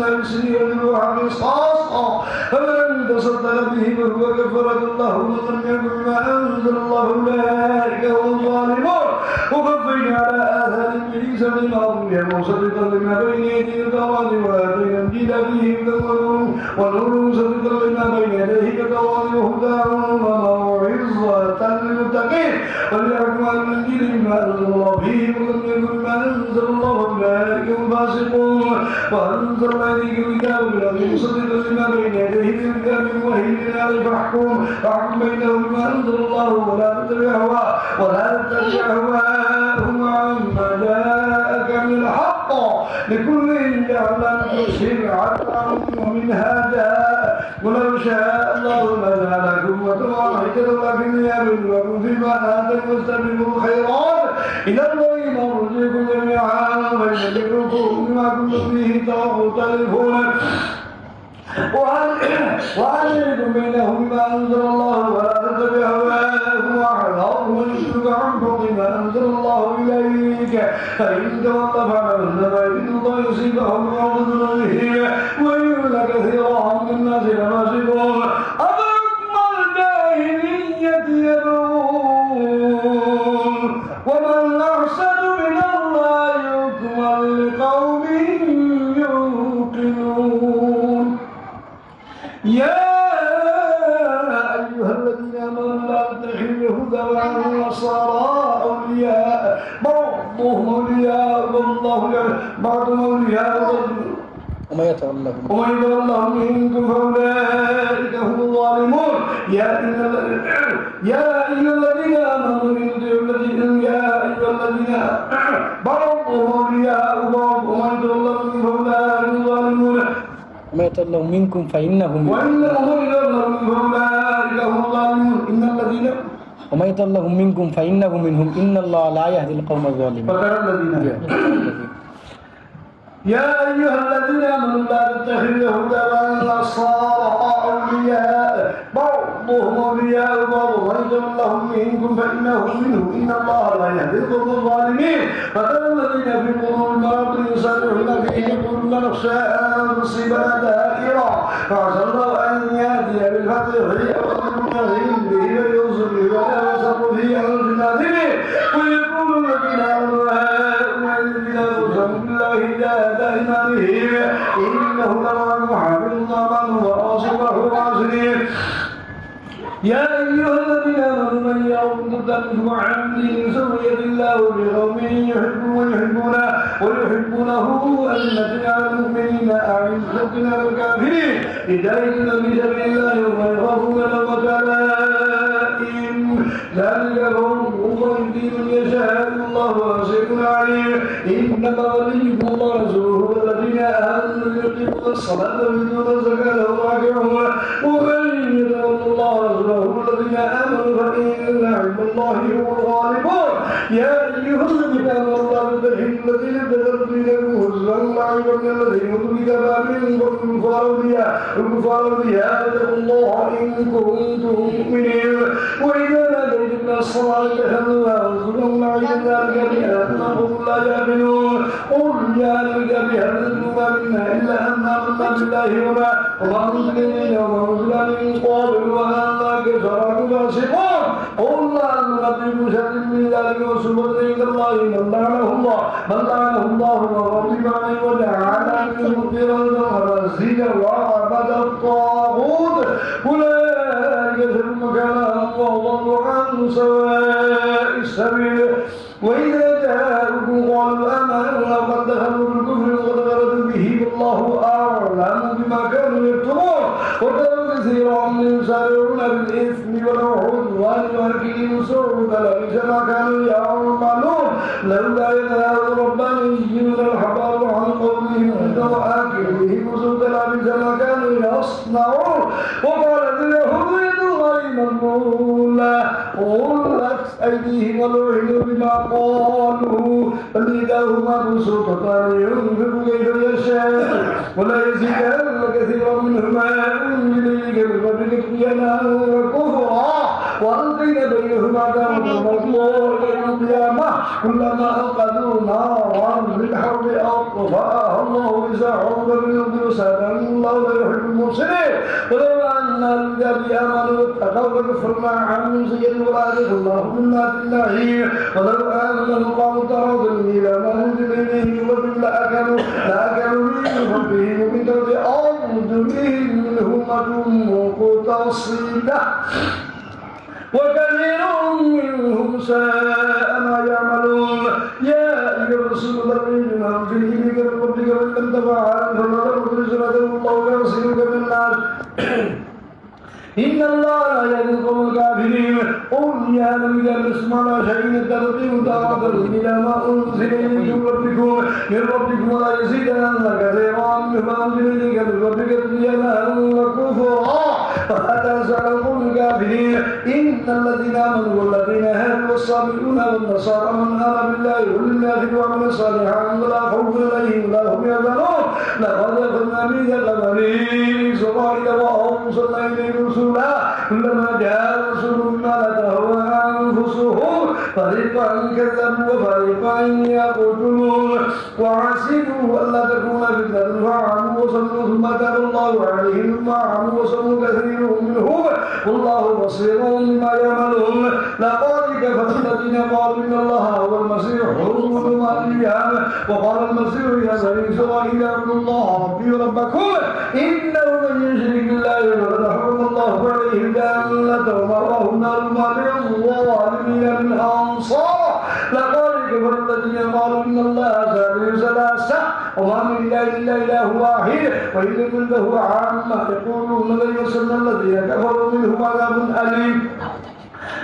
يسري وجروح قصاصا فمن تصدق به فهو كفرة الله ومن يكن ما أنزل الله أولئك هم الظالمون وقفينا على آثار عيسى بن مريم مصدقا لما بين يديه التوراة وآتينا الإنجيل فيه هدى ونور مصدقا لما بين يديه التوراة وهدى وموعظة للمتقين وليحكم أهل الإنجيل بما أنزل الله فيه ولم يكن ما أنزل الله أولئك هم الفاسقون وأنزلنا إليك الكتاب الذي مصدقا لما بين يديه من كتاب وحي للناس فاحكم بينهم بما أنزل الله ولا تتبع أهواءهم عما جاءك من الحق لكل جعلنا شرعة ومنهاجا ولو شاء الله لجعلكم أمة واحدة ولكن ليبلوكم فيما آتاكم واستبقوا الخيرات إلى الله مرجعكم جميعا فينبئكم بما كنتم فيه تختلفون وأعلمكم بينهم بما أنزل الله ولا تتبع هواءهم وأحذرهم أن يشركوا عن فضل ما أنزل الله إليك فإن تولوا فإنما يريد الله يصيبهم بعض ذنوبهم وإن كثيرا من الناس لفاسقون أفحكم الجاهلية يبغون ومن أحسن من الله حكما لقوم يوقنون يا أيها الذين آمنوا لا تتخذوا اليهود والنصارى أولياء بعضهم أولياء بعضهم أولياء ومن يتولهم منكم فأولئك هم الظالمون يا أيها الذين آمنوا يا أيها الذين بعضهم أولياء بعض ومن يتولهم فأولئك هم الظالمون ومن يتولهم منكم فإنهم ومن يتولهم منكم فإنه منهم إن الله لا يهدي القوم الظالمين. يا أيها الذين آمنوا لا تتخذوا اليهود والنصارى أولياء بعضهم أولياء بعض ومن يتولهم منكم فإنه منهم إن الله لا يهدي القوم الظالمين. فترى الذين في قلوبهم مرض يسارعون فيه يقولون نخشى أن تصيبنا دائرة فعسى الله أن يأتي بالفتح فيأخذهم به ويوصل ولا يسر فيه على الجنادين ويقول الذين آمنوا هؤلاء الذين أقسموا بالله جاهد أيمانهم إنه لمعكم حافظ آمنوا وراصبه واصلين. يا أيها الذين آمنوا من يرتد عن دين سوية الله بقوم ويحبونه أذلة على المؤمنين أعزة على الكافرين يجاهدون في سبيل الله وما يخافون لومة لائم ذلك فهم الله يهدي من يشاء الله واسع عليم. إنما وليكم الله ورسوله والذين آمنوا يقيمون الصلاة ويؤتون الزكاة وهم راكعون ومن يتول الله ورسوله والذين آمنوا فإن حزب الله هم الغالبون. يا أيها الذين آمنوا لا تتخذوا الذين اتخذوا دينكم هزوا ولعبا من الذين أوتوا الكتاب منكم والكفار أولياء اتقوا الله إن كنتم مؤمنين. وإذا ناديتم إلى الصلاة اتخذوها هزوا ولعبا ذلك بأنهم لا يؤمنون. قل يا أهل الكتاب هل تتلون ما منا إلا أن آمنا بالله وما أنزل إلينا وما أنزل من قبل وأنا كفركم فاسقون. قل لا ننبئكم شر من ذلك وسوء عند الله من لعنه الله وغضب عليه وجعل منهم قردة وخنازير وعبد الطاغوت أولئك شر مكانا وضلوا عن سواء السبيل. وإذا جاءوكم قالوا آمنا وقد دخلوا بالكفر وقد غلبوا به والله أعلم بما كانوا يكتمون. وترى كثيرا منهم يسارعون بالإثم والعدوان وأكلهم السحت لبئس ما كانوا يعملون. لولا ينهى ربانيون الأحبار عن قولهم وآكلهم السحت لبئس ما كانوا يصنعون. وقالت اليهود يد الله مغلولة غلت أيديهم ولعنوا بما قالوا بل يداهما مبسوطتان ينفق كيف يشاء ولا يزيدن كثيرا منهم ما أنزل إليك من قبلك طغيانا وكفرا وألقينا بينهم عداوة والبغضاء إلى يوم القيامة كلما أوقدوا نارا للحرب أطفأها الله بساحهم فمنهم بوسادا الله لا يحب المفسدين ولو أن الذين آمنوا واتقوا لكفرنا عنهم سيئاتهم ولأدخلناهم جنات النعيم ولو آمنوا قالوا ترى إلى ما أنزل إليه ومن لأكلوا من ربهم ومن تحت أرجلهم منهم مقتصدة وكثير منهم ساء ما يعملون يا أيها الرسول بلغ ما أنزل إليك من ربك وإن لم تفعل فما تخرج الله يغسلك من النار إن الله لا يهدي القوم الكافرين قل يا نبي اسمع لا شيء ترقي متعاطر إلى ما أنزل إليك من ربكم ولا يزيدن كثيرا مما أنزل إليك من ربك طغيانا وكفرا فلا تحزن على القوم الكافرين إن الذين آمنوا والذين هادوا والصابئون والنصارى من آمن بالله والآخر وعمل صالحا ولا خوف عليهم ولا هم يحزنون لقد أخذنا ميثاق بني إسرائيل وأرسلنا إليهم رسلا كلما جاء رسول ما لا تهوى أنفسهم فريقا كذبوا وفريقا يقتلون وحسبوا ألا تكون فتنة فعموا وصلوا ثم تاب الله عليهم وعموا وصلوا كثير منهم والله بصير بما يعملون لقد كفر الذين قالوا إن الله هو المسيح ابن مريم وقال المسيح يا بني إسرائيل اعبدوا الله ربي وربكم إنه من يشرك بالله فقد حرم الله عليه الجنة ومأواه النار وما للظالمين من أنصار لقد كفر الذين قالوا إن الله ثالث ثلاثة وما من إله إلا إله واحد وإذا قلت هو عامة يقولون لن يصلنا الذين كفروا منهم عذاب أليم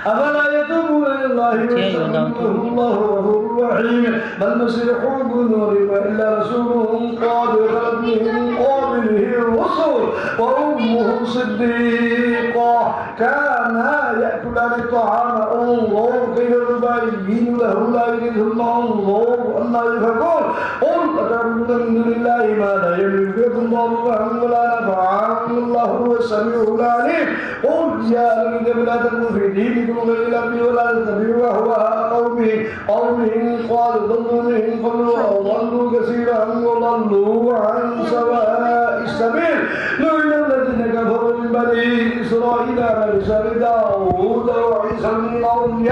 أفلا يتوبون إلى الله ويستغفرون الله غفور رحيم بل المسيح ابن مريم إلا رسول قد خلت من قبله الرسل وأمه صديقة كانا يأكلان الطعام انظر كيف نبين له الآيات ثم انظر أنى يؤفكون قل أتعبدون من دون الله ما لا يملك لكم ضرا ولا نفعا والله هو السميع العليم قل يا أهل الكتاب لا تغلوا في دينكم غير الحق ولا تتبعوا أهواء قومهم قالوا ضلوا من قبل وضلوا كثيرا وضلوا عن سواء السبيل لعن الذين كفروا من بني إسرائيل على لسان داوود وعيسى بن مريم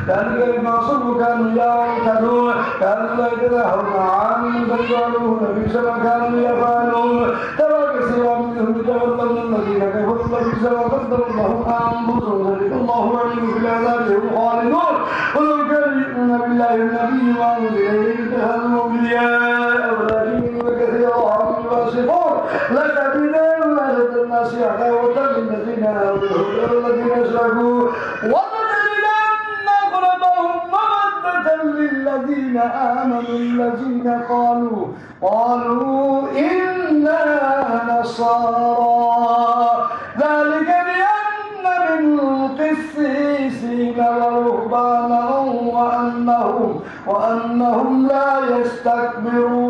ذلك بما عصوا كانوا يعتدون كانوا لا يتناهون عن فجعلوه لبئس ما كانوا يفعلون ترى كثيرا منهم يتولون الذين كفروا لبئس ما قدروا لهم أنفسهم ذلك الله عليم بالعذاب هم خالدون ولو كانوا يؤمنون بالله والنبي وما أنزل إليه اتخذوا أولياء ولكن كثيرا هم فاسقون لتجدن أشد الناس عداوة للذين آمنوا والذين أشركوا ولتجدن أقربهم مودة للذين آمنوا الذين قالوا إنا نصارى ذلك بأن منهم قسيسين ورهبانا وأنهم لا يستكبرون